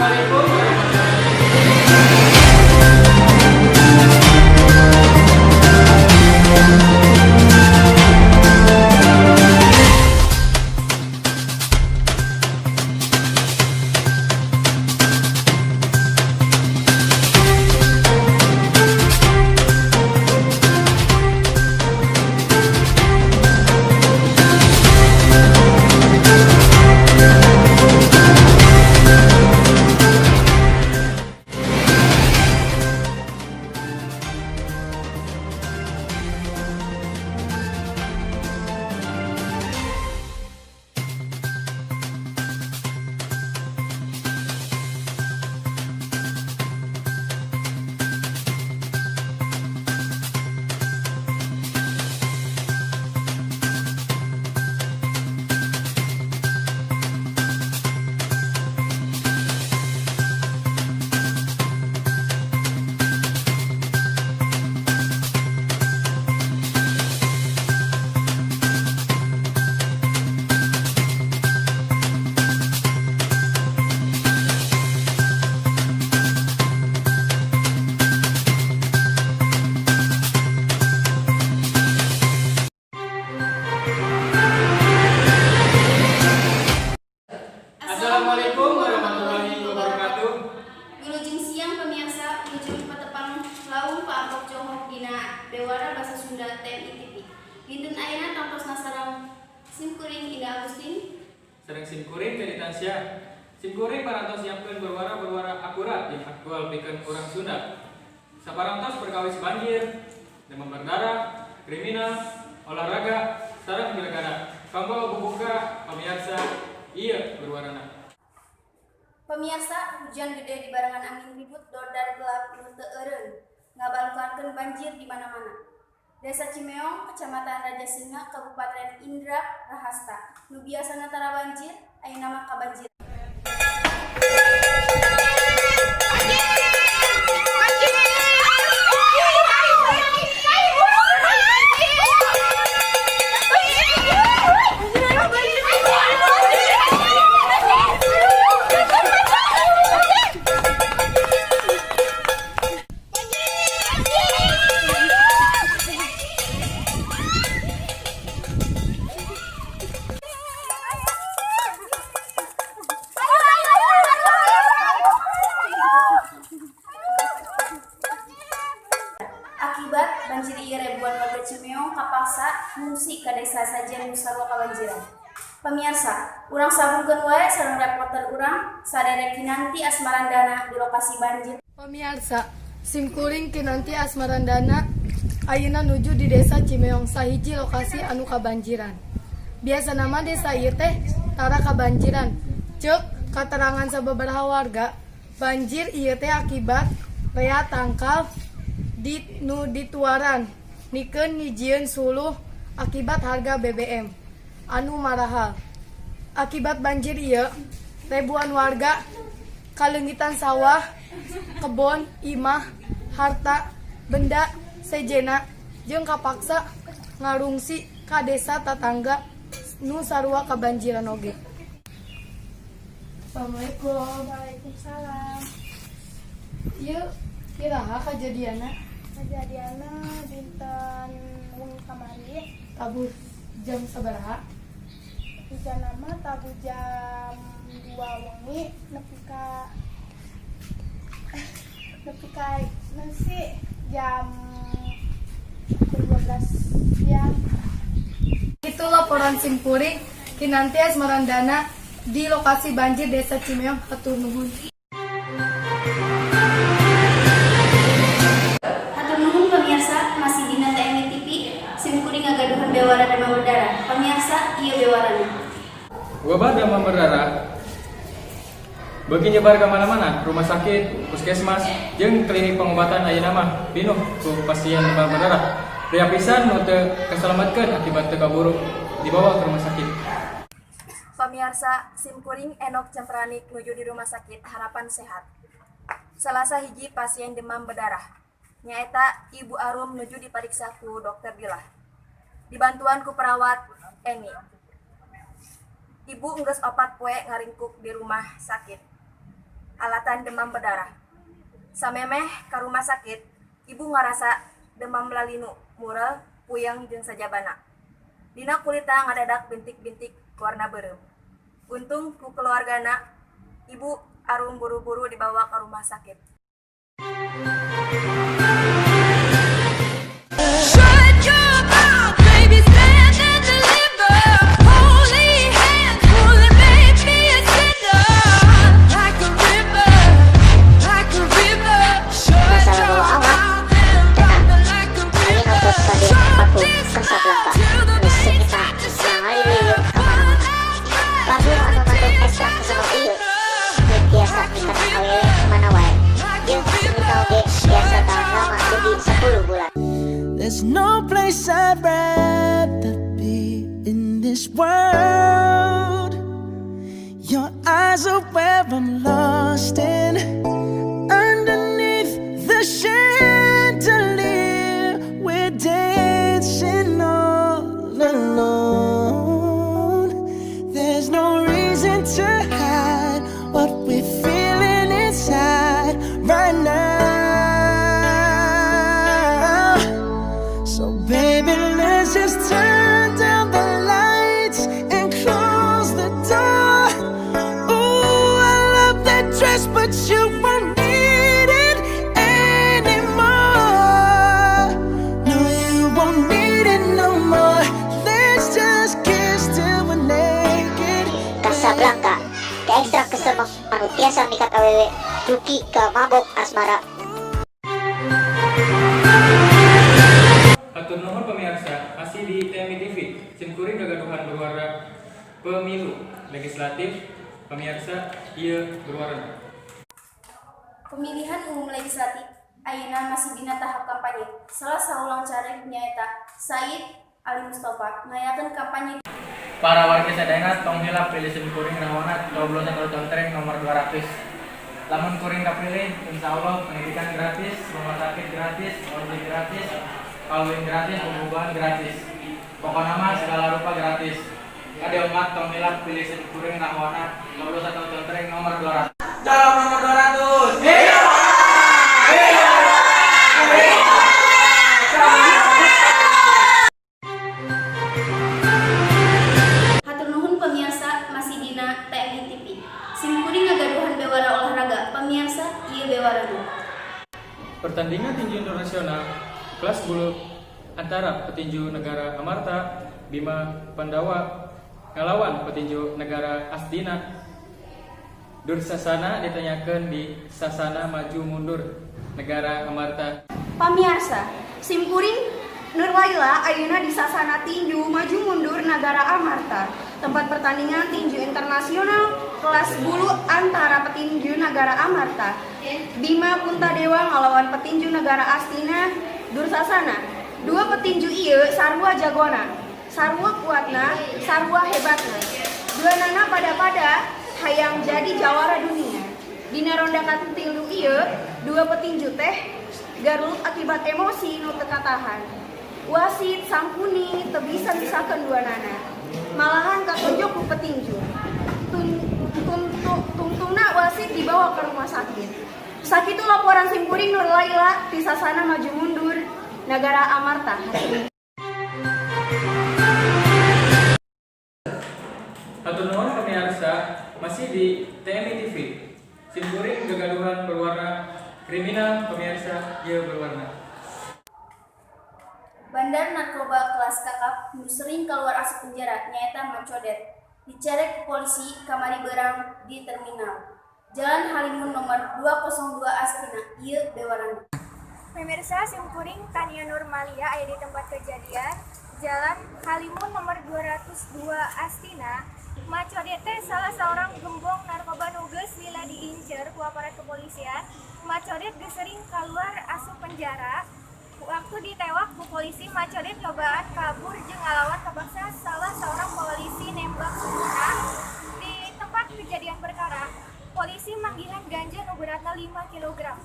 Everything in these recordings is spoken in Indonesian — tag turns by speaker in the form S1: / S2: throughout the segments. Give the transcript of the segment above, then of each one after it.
S1: Assalamualaikum warahmatullahi Assalamualaikum warahmatullahi wabarakatuh.
S2: Wilujeng siang pemirsa, wilujeng patepang laung Pak Arok Johor dina Bewara Bahasa Sunda TMI. Dinten ayeuna tangtos nasarang simkuring Ida Agustin.
S1: Sareng simkuring Keditansyah. Simkuring parantos siapkeun berwara akurat yang aktual pikeun urang Sunda. Saparantos perkawis banjir, demam berdarah, kriminal, olahraga, sareng pilkada. Kanggo bubuka pemirsa ieu berwarana.
S2: Pemirsa, hujan gede di barengan angin ribut dordar gelap nu teu eureun ngabalukarkeun banjir di mana-mana. Desa Cimeong, Kecamatan Raja Singa, Kabupaten Indra Rahasta. Nu biasana tara banjir, ayeuna mah kabanjir. Akibat banjir ieu ribuan warga Cimeong kapaksa ngungsi ka desa sajen nu sarua kabanjiran. Pemirsa, urang sabungkeun wae sareng reporter urang saderek Kinanti Asmarandana di lokasi banjir.
S3: Pemirsa, simkuring Kinanti Asmarandana ayeuna nuju di desa Cimeong sahiji lokasi anu kabanjiran. Biasa nama desa ieu teh tara kabanjiran. Ceuk katerangan sababaraha warga, banjir ieu teh akibat rea tangkal nu dituaran nikeun ngijieun suluh akibat harga BBM anu marahal. Akibat banjir ieu ribuan warga kalengitan sawah, kebon, imah, harta, benda sejena jeung kapaksa ngarungsi ka desa tatangga nu sarua kabanjiran oge. Assalamualaikum.
S4: Waalaikumsalam.
S3: Ieu kiraha kajadianna?
S4: Kejadiannya dinten wengi kamari
S3: Tabu jam sabaraha?
S4: hujan nama tabu jam 2 wengi nepi ka nasi jam 12 siang.
S3: Itu laporan simkuring Kinanti Asmarandana di lokasi banjir desa Cimeong, hatur nuhun.
S2: Hatur nuhun pemirsa, masih dina TMI TV, simkuring ngagaduhan bewara demam berdarah. Pemirsa, ieu bewarana.
S1: Wabah demam berdarah bagi nyebar ke mana-mana, rumah sakit, puskesmas, jeung klinik pengobatan ayeuna mah pinuh ku pasien demam berdarah. Rea pisan nu teu kasalametkeun akibat teu kaburu dibawa ke rumah sakit.
S2: Pemirsa, simkuring Enok Cempranik nuju di rumah sakit Harapan Sehat. Salasa hiji pasien demam berdarah. Nyaeta Ibu Arum nuju dipariksa ku Dokter Bilah. Dibantuan ku perawat Eni. Ibu enggeus 4 poe ngaringkuk di rumah sakit. alatan demam berdarah. Samemeh ke rumah sakit, ibu ngarasa demam lalinu, mural, puyeng jeung sajabana. Dina kulita ngadadak bintik-bintik warna beureum. Untung ku keluargana, ibu arum buru-buru dibawa ke rumah sakit.
S5: There's no place I'd rather be in this world. Your eyes are where I'm lost in. Underneath the chandelier, we're dancing all alone. There's no reason to hide what we're feeling inside right now. Baby, let's just turn down the lights and close the door. Ooh, I love that dress, but you won't need it anymore. No, you won't need it no more. Let's just kiss till we're naked.
S6: Casablanca, ka ekstra kesel manutiasa mikat awewe, duki ka mabok asmara.
S1: Atur nuhun pemirsa, masih di TMI TV, simkuring gagaduhan berwarna pemilu legislatif, pemirsa ieu berwarna.
S2: Pemilihan umum legislatif ayeuna masih dina tahap kampanye. Salah saulang caleg nyaeta Said Ali Mustafa ngayakeun kampanye.
S1: Para warga sadayana tong heula pilih simkuring rawana coblosan contreng nomor 200. Lamun kuring kapilih, insyaallah pendidikan gratis, rumah sakit gratis, ojek gratis, kawin gratis, pembubahan gratis. Pokoknya mah segala rupa gratis. Ada umat tong heula pilih simkuring rawana coblosan contreng nomor 200. Calon nomor 200.
S2: Hatur nuhun pemirsa masih dina TMI TV. Simkuring ngagaduhan bewara olahraga, pemirsa ieu bewarana.
S1: Pertandingan tinju internasional kelas bulu antara petinju negara Amarta Bima Pandawa ngalawan petinju negara Astina. Dursasana ditanyakan di Sasana Maju Mundur negara Amarta.
S2: Pamirsa, simkuring Nurwaila ayeuna di Sasana Tinju Maju Mundur negara Amarta. Tempat pertandingan tinju internasional kelas bulu antara petinju negara Amarta Bima Puntadewa ngalawan petinju negara Astina Dursasana. Dua petinju ieu sarua jagona, sarua kuatna, sarua hebatna. Dua nana pada hayang jadi jawara dunia. Dina ronda katilu ieu dua petinju teh garuk akibat emosi nu teu katahan. Wasit sampuni teu bisa misakeun dua nana. Malahan katunjuk ku petinju. Tungtungna wasit dibawa ke rumah sakit. Sakitu laporan simkuring Nur Laila di Sasana Maju Mundur negara Amarta.
S1: Hatur nuhun pemirsa, masih di TMI TV. Simkuring gagaduhan berwarna kriminal, pemirsa ieu berwarna.
S2: Bandar narkoba kelas kakap nu sering keluar asup penjara nyaeta Macodet. Dicerek ke polisi kamari berang di terminal. Jalan Halimun nomor 202 Astina, ieu bewarana.
S4: Pemirsa, simkuring Tania Nurmalia aya di tempat kejadian Jalan Halimun nomor 202 Astina. Macodet teh salah seorang gembong narkoba nu geus lila diincer ku aparat kepolisian. Macodet geus sering keluar asup penjara. Waktu ditewak ku polisi, Macodet lobaan kabur jeung ngalawan kapaksa salah seorang polisi nembak sumuna. Di tempat kejadian perkara, polisi manggihan ganja nu beratna 5 kg.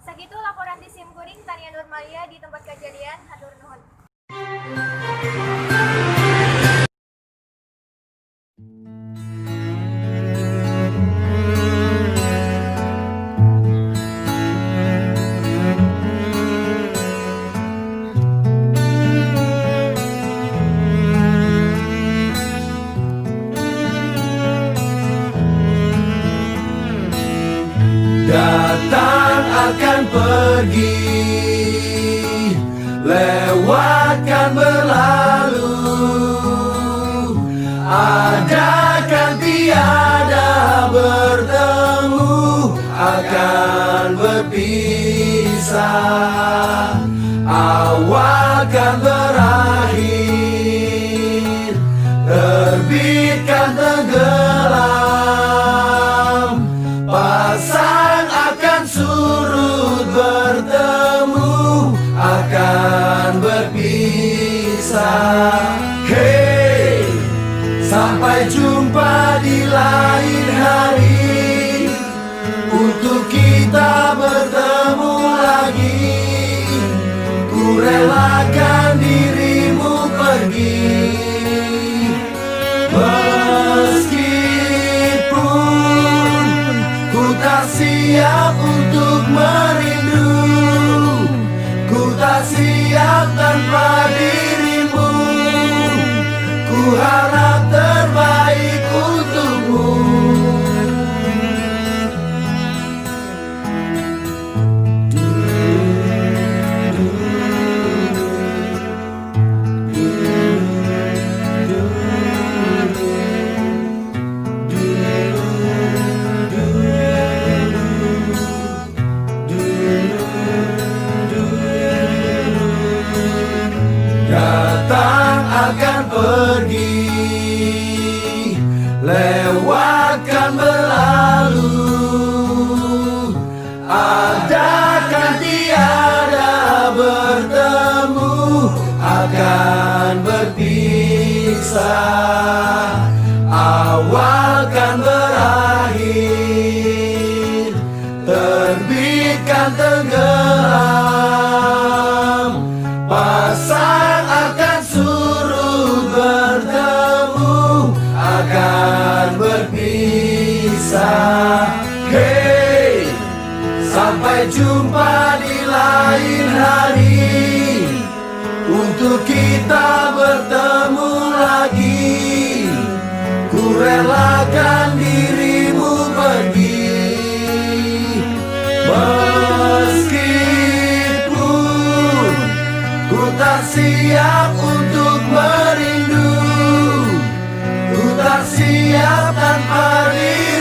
S4: Sakitu laporan di simkuring Tania Nurmalia di tempat kejadian. Hatur nuhun.
S5: Ada kan tiada bertemu akan berpisah, awal kan berakhir, terbit kan tenggelam, pasang akan surut, bertemu akan berpisah. Hey, sampai jumpa di lain hari, untuk kita bertemu lagi. Ku relakan dirimu pergi, meskipun ku tak siap untuk merindu, ku tak siap tanpa dirimu. Ku harap terbaik untukmu. Datang akan pergi, lewatkan berlalu, ada kan tiada bertemu akan berpisah, awal kan berakhir, terbit kan tenggelam, pasang akan surut, bertemu akan berpisah. Hey, sampai jumpa di lain hari, untuk kita bertemu lagi. Ku relakan dirimu pergi, meskipun ku tak siap untuk merindu, ku tak siap tanpa dirimu.